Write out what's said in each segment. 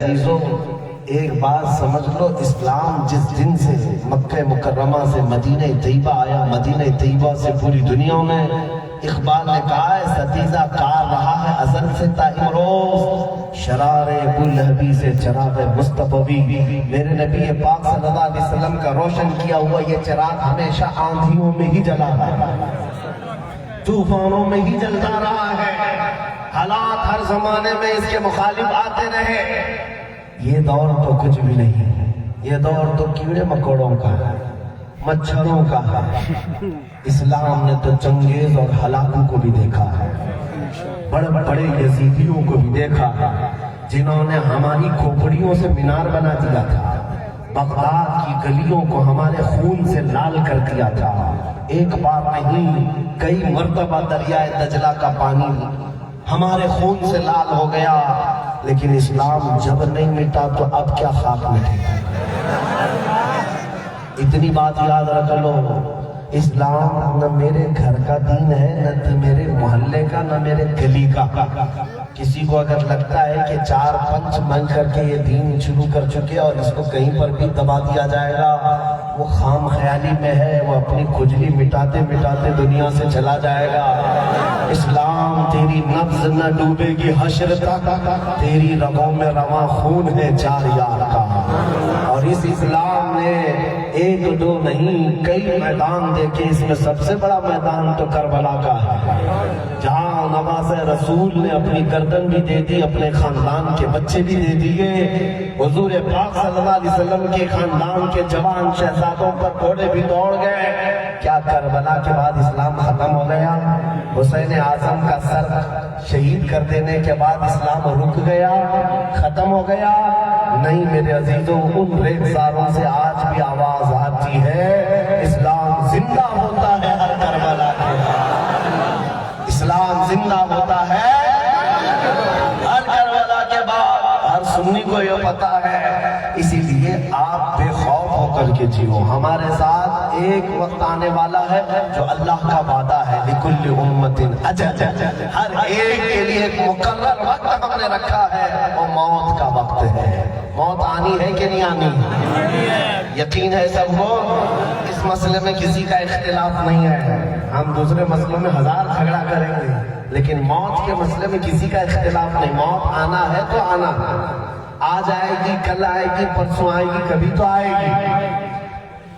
عزیزوں، ایک بات سمجھ لو، اسلام جس دن سے مکہ مکرمہ سے مدینہ طیبہ آیا، مدینہ طیبہ سے پوری دنیا میں، اقبال نے کہا ہے ستیزہ کار رہا ہے ازل سے تا امروز، شرار ابوالہبی سے چراغ مصطفی، میرے نبی پاک صلی اللہ علیہ وسلم کا روشن کیا ہوا یہ چراغ ہمیشہ آندھیوں میں ہی جلا ہے، طوفانوں میں ہی جلتا رہا ہے، حالات ہر زمانے میں اس کے مخالف آتے رہے۔ یہ دور تو کچھ بھی نہیں، یہ دور تو کیڑے مکوڑوں کا ہے، مچھروں کا ہے۔ اسلام نے تو چنگیز اور ہلاکوں کو بھی دیکھا ہے، بڑے بڑے یزیدیوں کو بھی دیکھا ہے، جنہوں نے ہماری کھوپڑیوں سے مینار بنا دیا تھا، بغداد کی گلیوں کو ہمارے خون سے لال کر دیا تھا۔ ایک بار نہیں، کئی مرتبہ دریائے دجلہ کا پانی ہمارے خون سے لال ہو گیا، لیکن اسلام جب نہیں مٹا تو اب کیا خاک مٹے گا۔ اتنی بات یاد رکھ لو، اسلام نہ میرے گھر کا دین ہے، نہ میرے محلے کا، نہ میرے گلی کا۔ کسی کو اگر لگتا ہے کہ چار پنچ مل کر کے یہ دین شروع کر چکے اور اس کو کہیں پر بھی دبا دیا جائے گا، وہ خام خیالی میں ہے، وہ اپنی کھجلی مٹاتے مٹاتے دنیا سے چلا جائے گا۔ اسلام تیری نبض نہ ڈوبے گی حشر تک، تیری رگوں میں رواں خون ہے چار یار کا۔ اور اس اسلام نے ایک دو نہیں کئی میدان دیکھے، اس میں سب سے بڑا میدان تو کربلا کا ہے، جہاں نواز رسول نے اپنی گردن بھی دے دی، اپنے خاندان کے بچے بھی دے دیے، حضور پاک صلی اللہ علیہ وسلم کے خاندان کے جوان شہزادوں پر گھوڑے بھی دوڑ گئے۔ کیا کربلا کے بعد اسلام ختم ہو گیا؟ حسین اعظم کا سر شہید کر دینے کے بعد اسلام رک گیا، ختم ہو گیا؟ نہیں میرے عزیزوں، ان ریگزاروں سے آج بھی آواز آتی ہے، اسلام زندہ ہوتا ہے ہر کربلا کے بعد، اسلام زندہ ہوتا ہے ہر کربلا کے بعد۔ ہر سنی کو یہ پتا ہے، اسی لیے آپ بے خوف ہو کر کے جیو۔ ہمارے ساتھ ایک وقت آنے والا ہے جو اللہ کا وعدہ ہے، لِكُلِّ أُمَّةٍ أَجَلٌ، ہر ایک کے لیے ایک مقرر وقت ہم نے رکھا ہے، وہ موت کا وقت ہے۔ موت آنی ہے کہ نہیں آنی؟ یقین ہے سب کو؟ اس مسئلے میں کسی کا اختلاف نہیں ہے، ہم دوسرے مسئلوں میں ہزار جھگڑا کریں گے، لیکن موت کے مسئلے میں کسی کا اختلاف نہیں۔ موت آنا ہے تو آنا، آج آئے گی، کل آئے گی، پرسوں آئے گی، کبھی تو آئے گی۔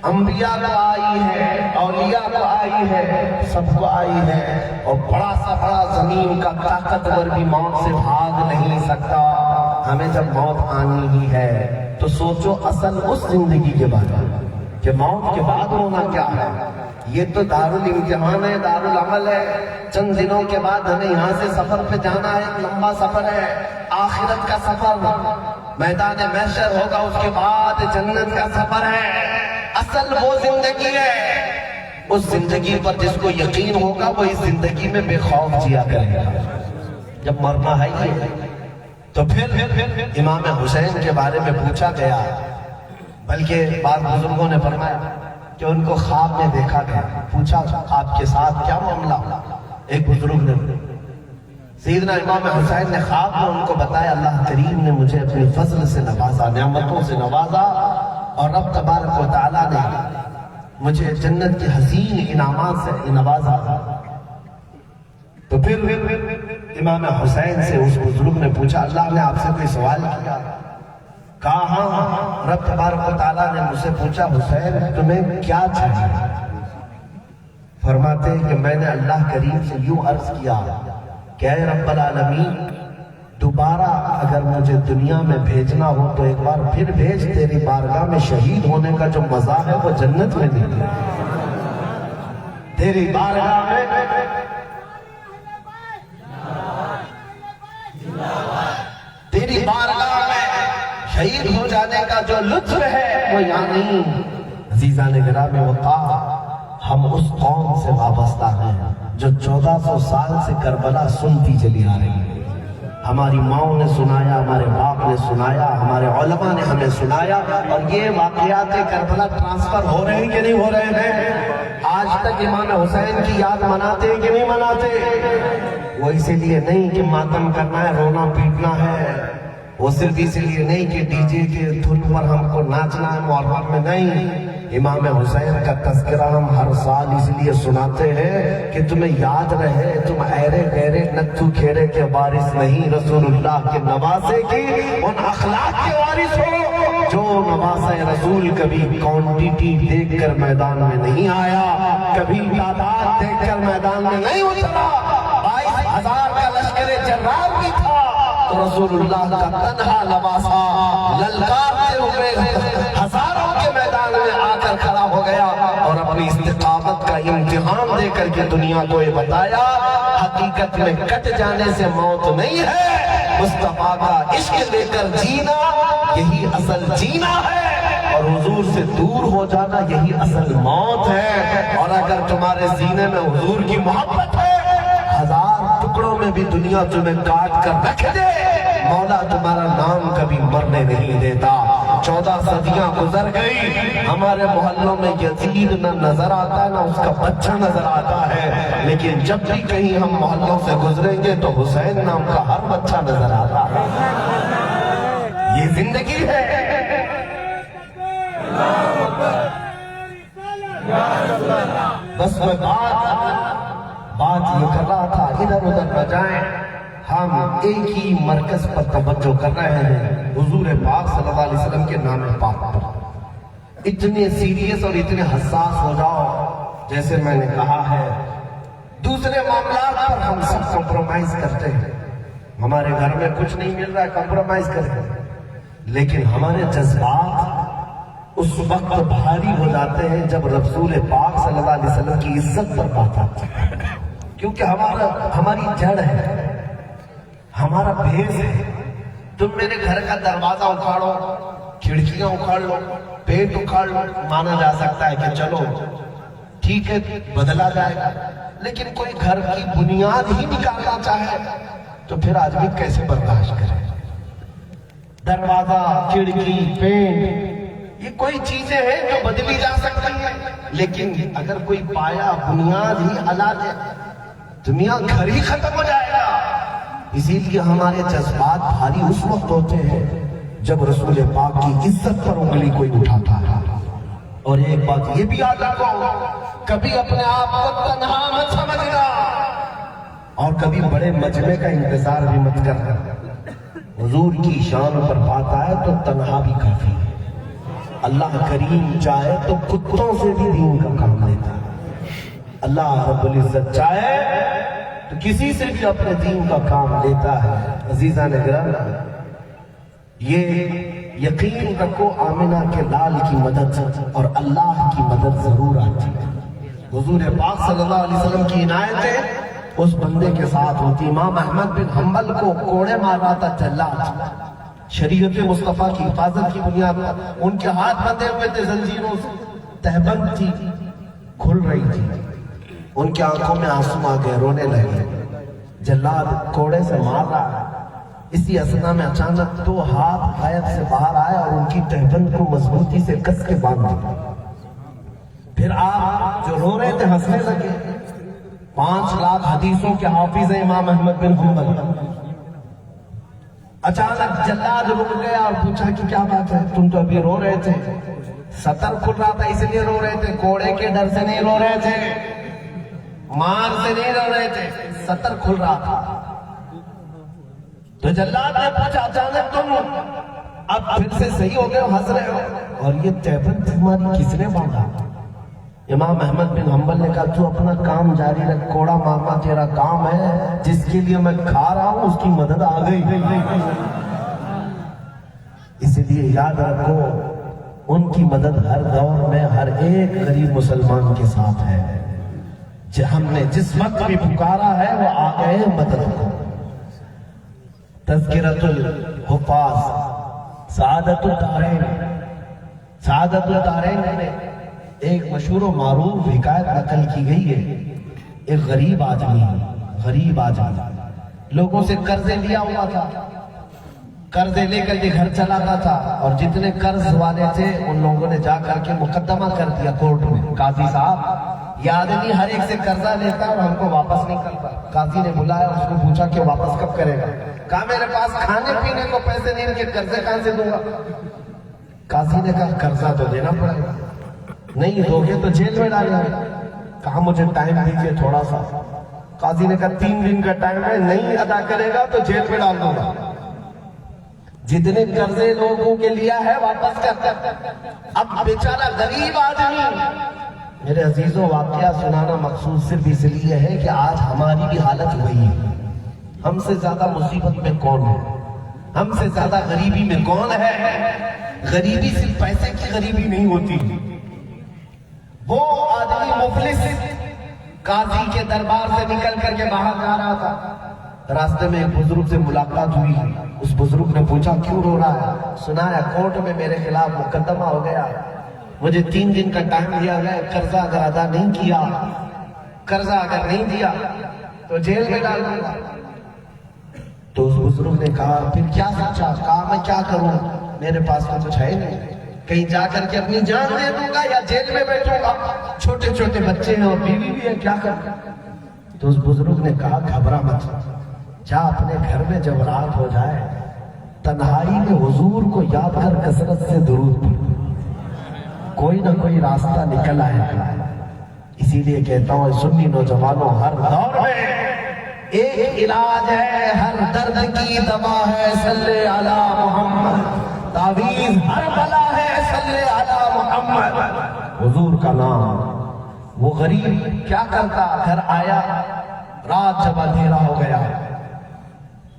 انبیاء کو آئی ہے، اولیاء کو آئی ہے، سب کو آئی ہے، اور بڑا سا بڑا زمین کا طاقتور بھی موت سے بھاگ نہیں سکتا۔ ہمیں جب موت آنی ہی ہے تو سوچو اصل اس زندگی کے بارے میں کہ موت کے بعد ہونا کیا ہے۔ یہ تو دارالامتحان ہے، دارالعمل ہے، چند دنوں کے بعد ہمیں یہاں سے سفر پہ جانا ہے، ایک لمبا سفر ہے، آخرت کا سفر، میدان محشر ہوگا، اس کے بعد جنت کا سفر ہے۔ اصل وہ زندگی ہے، اس زندگی پر جس کو یقین ہوگا وہ اس زندگی میں بے خوف جیا کرے گا۔ جب مرنا ہے یہ تو پھر امام حسین کے بارے میں پوچھا گیا، بلکہ بعض بزرگوں نے فرمایا کہ ان کو خواب میں دیکھا گیا، پوچھا آپ کے ساتھ کیا معاملہ؟ ایک بزرگ نے سیدنا امام حسین نے خواب میں ان کو بتایا، اللہ کریم نے مجھے اپنی فضل سے نوازا، نعمتوں سے نوازا، اور رب تبارک و تعالیٰ نے مجھے جنت کی حسین انعامات سے نوازا۔ تو پھر امام حسین سے اس بزرگ نے پوچھا، اللہ نے آپ سے کوئی سوال کیا؟ کہا ہاں، رب تبارک و تعالیٰ نے مجھ سے پوچھا، حسین تمہیں کیا چاہیے؟ فرماتے ہیں کہ میں نے اللہ کریم سے یوں عرض کیا کہ اے رب العالمین، دوبارہ اگر مجھے دنیا میں بھیجنا ہو تو ایک بار پھر بھیج، تیری بارگاہ میں شہید ہونے کا جو مزہ ہے وہ جنت میں نہیں ہے۔ تیری بارگاہ میں تیری بارگاہ میں شہید ہو جانے کا جو لطف ہے وہ یہاں نہیں۔ عزیزان گرامی وقار، ہم اس قوم سے وابستہ ہیں جو 1400 سال سے کربلا سنتی چلی آ رہی ہے۔ ہماری ماؤں نے سنایا، ہمارے باپ نے سنایا، ہمارے علماء نے ہمیں سنایا، اور یہ واقعات کربلا ٹرانسفر ہو رہے ہیں کہ نہیں ہو رہے ہیں؟ آج تک امام حسین کی یاد مناتے ہیں کہ نہیں مناتے؟ وہ اسی لیے نہیں کہ ماتم کرنا ہے، رونا پیٹنا ہے، وہ صرف اس لیے نہیں کہ ڈی جے کے دھن پر ہم کو ناچنا ہے محرم میں، نہیں، امام حسین کا تذکرہ ہم ہر سال اس لیے سناتے ہیں کہ تمہیں یاد رہے تم ایرے گہرے نتھو کھیرے کے وارث نہیں، رسول اللہ کے نواسے کی ان اخلاق کے وارث ہو جو نواسہ رسول کبھی کوانٹیٹی دیکھ کر میدان میں نہیں آیا، کبھی تعداد دیکھ کر میدان میں نہیں اترا، 22,000 کا لشکر جرار بھی تھا تو رسول اللہ کا تنہا نواسہ للکارتے ہوئے ہزاروں کے میدان میں آ کر کھڑا ہو گیا اور اپنی استقامت کا امتحان دے کر کے دنیا کو یہ بتایا حقیقت میں کٹ جانے سے موت نہیں ہے، مصطفیٰ کا عشق لے کر جینا یہی اصل جینا ہے، اور حضور سے دور ہو جانا یہی اصل موت ہے۔ اور اگر تمہارے سینے میں حضور کی محبت ہے، 1000 ٹکڑوں میں بھی دنیا تمہیں کاٹ کر رکھ دے، مولا تمہارا نام کبھی مرنے نہیں دیتا۔ 14 صدیاں گزر گئی، ہمارے محلوں میں یزید نہ نظر آتا نہ اس کا بچہ نظر آتا ہے، لیکن جب بھی کہیں ہم محلوں سے گزریں گے تو حسین نام کا ہر بچہ نظر آتا ہے۔ یہ زندگی ہے۔ بس میں بات یہ کر رہا تھا، ادھر ادھر نہ جائیں، ہم ایک ہی مرکز پر توجہ کر رہے ہیں، حضور پاک صلی اللہ علیہ وسلم کے نام پاک پر۔ اتنے سیریس اور اتنے حساس ہو جاؤ، جیسے میں نے کہا ہے دوسرے معاملات پر ہم سب کمپرومائز کرتے ہیں، ہمارے گھر میں کچھ نہیں مل رہا ہے کمپرومائز کرتے ہیں، لیکن ہمارے جذبات اس وقت بھاری ہو جاتے ہیں جب رسول پاک صلی اللہ علیہ وسلم کی عزت پر بات آتی ہے، کیونکہ ہماری جڑ ہے، ہمارا بھیس ہے۔ تم میرے گھر کا دروازہ اکھاڑو، کھڑکیاں اکھاڑ لو، پیٹ اکھاڑ لو، مانا جا سکتا ہے کہ چلو ٹھیک ہے بدلا جائے گا، لیکن کوئی گھر کی بنیاد ہی نکالنا چاہے تو پھر آدمی کیسے برداشت کرے؟ دروازہ، کھڑکی، پینٹ، یہ کوئی چیزیں ہیں جو بدلی جا سکتی ہیں، لیکن اگر کوئی پایا بنیاد ہی الگ ہے، دنیا گھر ہی ختم ہو جائے گا۔ اسی لیے ہمارے جذبات بھاری اس وقت ہوتے ہیں جب رسول پاک کی عزت پر انگلی کوئی اٹھاتا ہے۔ اور ایک بات یہ بھی یاد رکھو، کبھی اپنے آپ کو تنہا مت سمجھنا اور کبھی بڑے مجمع کا انتظار بھی مت کرنا۔ حضور کی شان پر بات آئے تو تنہا بھی کافی ہے۔ اللہ کریم چاہے تو کتوں سے بھی دین کا کام لیتا ہے، اللہ رب العزت چاہے تو کسی سے بھی اپنے دین کا کام لیتا ہے۔ عزیزان گرامی، یہ یقین رکھو آمنہ کے لال کی مدد اور اللہ کی مدد ضرور آتی ہے۔ حضور پاک صلی اللہ علیہ وسلم کی عنایتیں اس بندے کے ساتھ ہوتی۔ امام احمد بن حنبل کو کوڑے مار رہا تھا جلاد، شریعت مصطفیٰ کی حفاظت کی بنیاد پر، ان کے ہاتھ بندھے ہوئے تھے زنجیروں سے، تہبند تھی کھل رہی تھی، ان کے آنکھوں میں آنسو آ گئے، رونے لگے، جلاد کوڑے سے مار رہا ہے۔ اسی اثنا میں اچانک 2 ہاتھ غیب سے باہر آئے اور ان کی تہبند کو مضبوطی سے کس کے باندھ دیا۔ پھر آپ جو رو رہے تھے ہنسنے لگے۔ 5 لاکھ حدیثوں کے حافظ ہیں امام احمد بن حنبل۔ اچانک جلاد رک گیا اور پوچھا کہ کیا بات ہے، تم تو ابھی رو رہے تھے، سطر کھل رہا تھا اس لیے رو رہے تھے، کوڑے کے ڈر سے نہیں رو رہے تھے، مار سے نہیں رو رہے تھے، سطر کھل رہا تھا۔ تو جلاد نے پوچھا اچانک تم اب پھر سے صحیح ہو گئے ہو، ہنس رہے ہو، اور یہ تہبند تمہاری کس نے باندھا؟ امام احمد بن حنبل نے کہا تو اپنا کام جاری رکھ، کوڑا مارنا تیرا کام ہے، جس کے لیے میں کھا رہا ہوں اس کی مدد آ گئی۔ اسی لیے یاد رکھو ان کی مدد ہر دور میں ہر ایک غریب مسلمان کے ساتھ ہے۔ ہم نے جس وقت بھی پکارا ہے وہ آ گئے مدد کو۔ تذکرۃ الحفاظ سعادت الدارین، سعادت الدارین میں ایک مشہور و معروف حکایت نقل کی گئی ہے۔ ایک غریب آدمی لوگوں سے قرضے لیا ہوا تھا، قرضے لے کر کے گھر چلاتا تھا، اور جتنے قرض والے تھے ان لوگوں نے جا کر کے مقدمہ کر دیا کورٹ میں، قاضی صاحب یہ آدمی ہر ایک سے قرضہ لیتا اور ہم کو واپس نہیں کرتا. قاضی نے بلایا, اس کو پوچھا کہ واپس کب کرے گا؟ کہا میرے پاس کھانے پینے کو پیسے نہیں, ان کے قرضے کہاں سے دوں گا؟ قاضی نے کہا قرضہ تو دینا پڑے گا, نہیں دو گے تو جیل میں ڈالیں گے. کہا مجھے ٹائم دیجیے تھوڑا سا. قاضی نے کہا 3 دن کا ٹائم ہے, نہیں ادا کرے گا تو جیل میں ڈال دوں گا. جتنے قرضے لوگوں کے لیا ہے واپس کر. اب بیچارہ غریب آدمی. میرے عزیزوں, واقعہ سنانا مقصود صرف اس لیے ہے کہ آج ہماری بھی حالت وہی ہے. ہم سے زیادہ مصیبت میں کون ہے؟ ہم سے زیادہ غریبی میں کون ہے؟ غریبی صرف پیسے کی غریبی نہیں ہوتی. وہ آدمی مفلس قاضی کے دربار سے نکل کر کے باہر جا رہا تھا. راستے میں ایک بزرگ سے ملاقات ہوئی. اس بزرگ نے پوچھا کیوں رو رہا ہے؟ سنا ہے کورٹ میں میرے خلاف مقدمہ ہو گیا, مجھے 3 دن کا ٹائم دیا گیا, قرضہ اگر ادا نہیں کیا, قرضہ اگر نہیں دیا تو جیل میں ڈال دوں گا. تو اس بزرگ نے کہا پھر کیا سوچا؟ کہا میں کیا کروں, میرے پاس تو کچھ ہے نہیں, کہیں جا کر کے اپنی جان دے دوں گا یا جیل میں بیٹھوں گا, چھوٹے چھوٹے بچے ہیں اور بیوی بھی ہے, کیا کروں؟ تو اس بزرگ نے کہا گھبرا مت, جا اپنے گھر میں جب رات ہو جائے تنہائی میں حضور کو یاد کر کثرت سے درود پڑھ, کوئی نہ کوئی راستہ نکل آئے گا. اسی لیے کہتا ہوں سنی نوجوانوں, ہر دور میں ایک علاج ہے, ہر درد کی دوا ہے, صلی علی محمد. تعویذ ہر بلا ہے, صلی علی محمد. حضور کا نام. وہ غریب کیا کرتا, گھر آیا, رات جب اندھیرا ہو گیا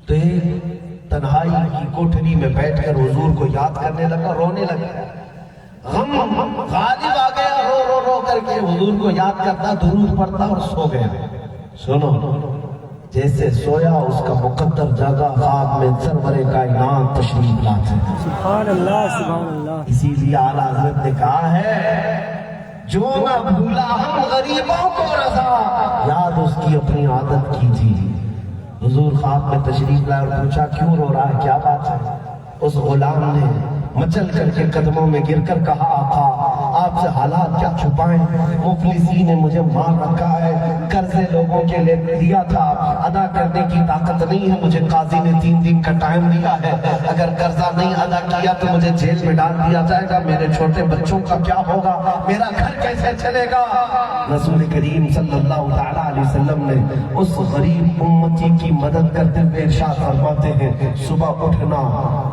تو ایک تنہائی کی کوٹھری میں بیٹھ کر حضور کو یاد کرنے لگا, رونے لگا. غم غالب آ گیا, رو رو رو کر کے حضور کو یاد کرتا, درود پڑھتا اور سو گیا. سنو, جیسے سویا اس کا مقدر جاگا, خواب میں سرور کائنات تشریف لاتے. سبحان اللہ, سبحان اللہ. اسی لیے اعلیٰ حضرت نے کہا ہے جو نہ بھولا ہم غریبوں کو رضا, یاد اس کی اپنی عادت کی تھی. حضور خواب میں تشریف لائے اور پوچھا کیوں رو رہا ہے, کیا بات ہے؟ اس غلام نے مچل کر کے قدموں میں گر کر کہا آقا آپ سے حالات کیا چھپائیں, مفلسی نے مجھے مار رکھا ہے, قرضے لوگوں کے لے دیا تھا, ادا کرنے کی طاقت نہیں ہے, مجھے قاضی نے 3 دن کا ٹائم دیا ہے, اگر قرضہ نہیں ادا کیا تو مجھے جیل میں ڈال دیا جائے گا, میرے چھوٹے بچوں کا کیا ہوگا, میرا گھر کیسے چلے گا؟ رسول کریم صلی اللہ علیہ وسلم نے اس غریب امتی کی مدد کرتے ہوئے ارشاد فرماتے ہیں صبح اٹھنا,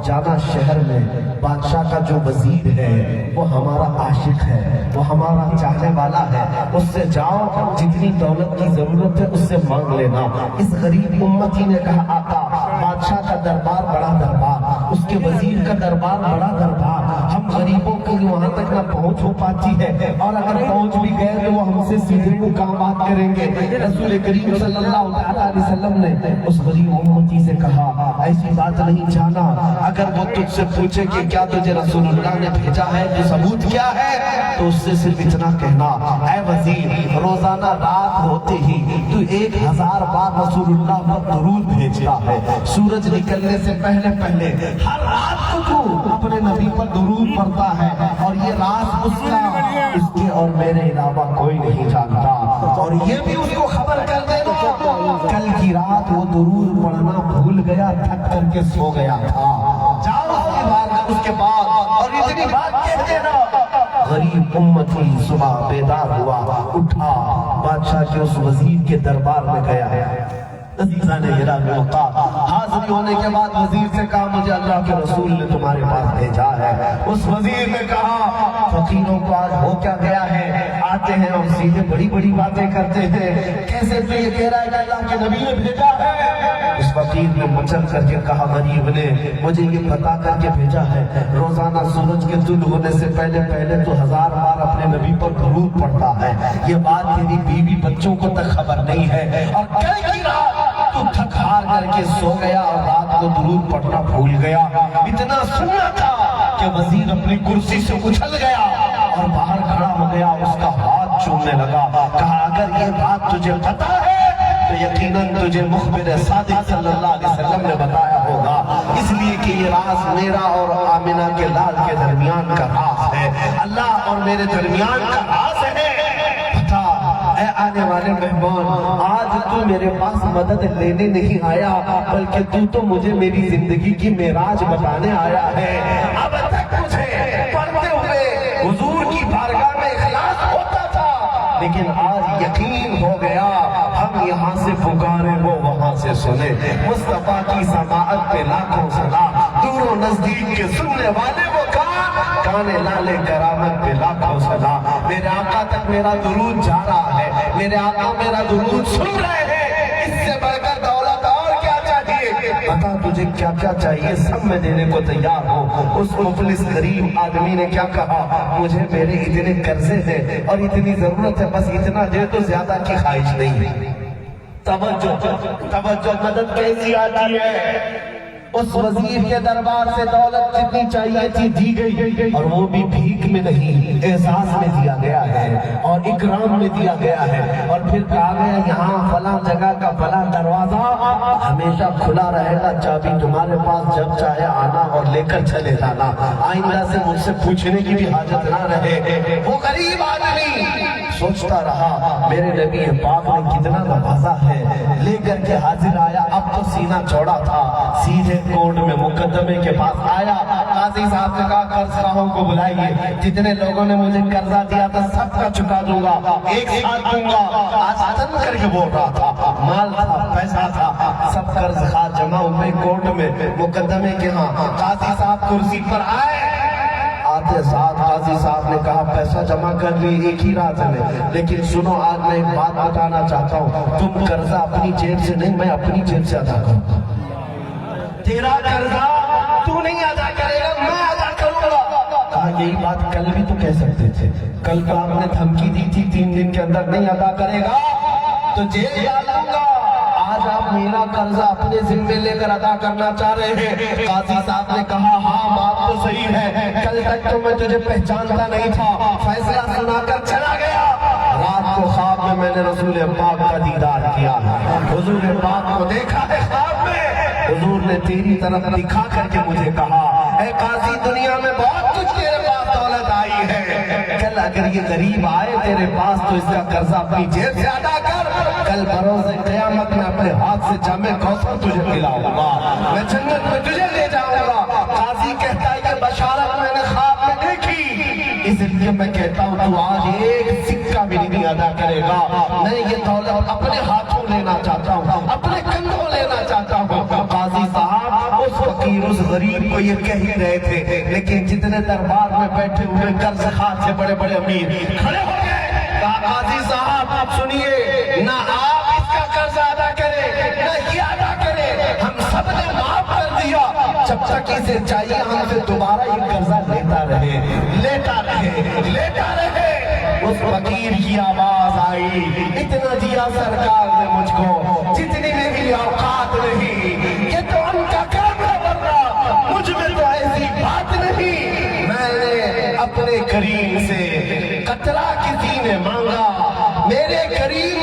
جانا شہر میں, بادشاہ کا جو وزیر ہے وہ ہمارا عاشق ہے, وہ ہمارا چاہنے والا ہے, اس سے جاؤ, جتنی دولت کی ضرورت ہے اس سے مانگ لینا. اس غریب امتی نے کہا آقا بادشاہ کا دربار بڑا دربار, اس کے وزیر کا دربار بڑا دربار, ہم غریبوں کی وہاں تک نہ پہنچ ہو پاتی ہے, اور اگر پہنچ بھی گئے تو وہ ہم سے سیدھے مقامات کریں گے. رسول کریم صلی اللہ علیہ وسلم نے اس غریب امتی سے کہا ایسی بات نہیں, جانا اگر وہ تجھ سے پوچھے کہ کیا تجھے رسول اللہ نے بھیجا ہے, تو ثبوت کیا ہے, تو اس سے صرف اتنا کہنا اے وزیر روزانہ رات ہوتے ہی تو 1000 بار رسول اللہ پر درود بھیجتا ہے, سورج نکلنے سے پہلے پہلے ہر رات کو تو اپنے نبی پر درود پڑھتا ہے, اور یہ راز اس کا, اس کے اور میرے علاوہ کوئی نہیں جانتا. اور یہ بھی اس کو خبر کر دینا کل کی رات وہ درود پڑھنا بھول گیا, تھک کر کے سو گیا تھا, جاؤ اس کے بعد اور اتنی بات کہہ دینا. غریب امتی صبح بیدار ہوا, اٹھا, بادشاہ کے اس وزیر کے دربار میں گیا. عزیزان گرامی اوقات حاضری ہونے کے بعد وزیر سے کہا مجھے اللہ کے رسول نے تمہارے پاس بھیجا ہے. اس وزیر نے کہا فقیروں کو آج ہو کیا گیا ہے, آتے ہیں اور سیدھے بڑی بڑی باتیں کرتے ہیں, کیسے تو یہ کہہ رہا ہے کہ اللہ کے نبی نے بھیجا ہے. اس فقیر نے مچل کر کے کہا غریب نے مجھے یہ بتا کر کے بھیجا ہے روزانہ سورج کے طلوع ہونے سے پہلے پہلے تو 1000 بار اپنے نبی پر درود پڑھتا ہے, یہ بات تیری بیوی بچوں کو تک خبر نہیں ہے, اور کل کی رات تو تھک ہار کر کے سو گیا اور رات کو درود پڑھنا بھول گیا. اتنا سنا تھا کہ وزیر اپنی کرسی سے اچھل گیا اور باہر کھڑا ہو گیا, اس کا ہاتھ چومنے لگا. کہا اگر یہ بات تجھے پتا ہے تو یقیناً تجھے مخبر صادق صلی اللہ علیہ وسلم نے بتایا ہوگا, اس لیے کہ یہ راز میرا اور آمنہ کے لال کے درمیان کا راز ہے, اللہ اور میرے درمیان کا راز ہے. بتا اے آنے والے مہمان، آج تو میرے پاس مدد لینے نہیں آیا بلکہ تو مجھے میری زندگی کی معراج بتانے آیا ہے۔ اب تک مجھے پڑھتے ہوئے حضور کی بارگاہ میں اخلاص ہوتا تھا، لیکن آج یقین ہو گیا ہم یہاں سے پکارے وہ وہاں سے سنے۔ مصطفیٰ کی سماعت پہ لاکھوں سلام، دور و نزدیک کے سننے والے وہ کان لالے کرامت پہ لاکھوں سلام۔ میرے آقا تک میرا درود جا رہا ہے، میرے آقا میرا درود سن رہے ہیں، اس سے بڑھ کر دولت اور کیا چاہیے؟ بتا تجھے کیا کیا چاہیے، سب میں دینے کو تیار ہو۔ اس مفلس غریب آدمی نے کیا کہا، مجھے میرے اتنے قرضے ہیں اور اتنی ضرورت ہے، بس اتنا دے تو زیادہ کی خواہش نہیں۔ توجہ مدد کیسی آتی ہے؟ اس وزیر کے دربار سے دولت جتنی چاہیے تھی دی گئی، اور وہ بھی بھیک میں نہیں، احساس میں دیا گیا ہے اور اکرام میں دیا گیا ہے۔ اور پھر کہا گیا یہاں فلاں جگہ کا فلاں دروازہ ہمیشہ کھلا رہے گا، چابی تمہارے پاس جب چاہے آنا اور لے کر چلے جانا، آئندہ سے مجھ سے پوچھنے کی بھی حاجت نہ رہے۔ وہ غریب آدمی سوچتا رہا میرے نبی پاک نے کتنا نوازا ہے، لے کر کے حاضر آیا۔ اب تو سینہ چوڑا تھا، سیدھے کورٹ میں مقدمے کے پاس آیا۔ قاضی صاحب نے کہا قرض خواہوں کو بلائیے، جتنے لوگوں نے مجھے قرضہ دیا تھا سب کا چکا دوں گا، ایک ساتھ دوں گا۔ آج تن کر کے بول رہا تھا، مال تھا، پیسہ تھا، سب قرض خواہ جمع ہوئے کورٹ میں مقدمے کے ہاں۔ قاضی صاحب کرسی پر آئے، آتے ساتھ قاضی صاحب نے کہا پیسہ جمع کر لی ایک ہی رات میں، لیکن سنو آج میں ایک بات بتانا چاہتا ہوں، تم قرضہ اپنی جیب سے نہیں، میں اپنی جیب سے ادا کروں گا۔ تیرا قرضہ تو نہیں ادا کرے گا، میں ادا کروں گا۔ کہا یہی بات کل بھی تو کہہ سکتے تھے، کل تو آپ نے دھمکی دی تھی 3 دن کے اندر نہیں ادا کرے گا تو جیل ڈالوں گا۔ آج آپ میرا قرضہ اپنے ذمے لے کر ادا کرنا چاہ رہے ہیں۔ قاضی صاحب نے کہا ہاں بات تو صحیح ہے، کل تک تو میں تجھے پہچانتا نہیں تھا، فیصلہ سنا کر چلا گیا۔ رات کو خواب میں نے رسول پاک کا دیدار کیا، حضور پاک کو دیکھا ہے خواب میں۔ حضور نے تیری طرف دکھا کر کے مجھے کہا اے قاضی دنیا میں بہت کچھ تیرے پاس دولت آئی ہے، کل اگر یہ غریب آئے تیرے پاس تو اس کا قرضہ اپنی جیب سے ادا کر، کل بروز قیامت میں اپنے ہاتھ سے جام کوثر تجھے پلاؤں گا، میں جنت میں تجھے لے جاؤں گا۔ قاضی کہتا ہے کہ بشارت میں نے خواب میں دیکھی، اس لیے میں کہتا ہوں تو آج ایک سکہ بھی نہیں ادا کرے گا۔ میں یہ دولت اپنے ہاتھوں لینا چاہتا ہوں، اپنے کندھوں لینا چاہتا ہوں۔ قاضی صاحب اس فقیر اس غریب کو یہ کہہ ہی رہے تھے، لیکن جتنے دربار میں بیٹھے ہوئے قرض خواہ تھے بڑے بڑے امیر کھڑے ہو گئے۔ کہا قاضی صاحب سنیے، نہ آپ اس کا قرض ادا کریں نہ یہ ادا کریں، ہم سب نے معاف کر دیا، جب تک اسے چاہیے ہم سے دوبارہ یہ قرضہ لیتا رہے لیتا رہے لیتا رہے۔ اس فقیر کی آواز آئی، اتنا دیا سرکار نے مجھ کو جتنی میری اوقات نہیں، یہ تو ان کا کرم ہے، ورنہ مجھ میں تو ایسی بات نہیں۔ میں نے اپنے کریم سے قطرہ کسی نے مانگا، میرے کریم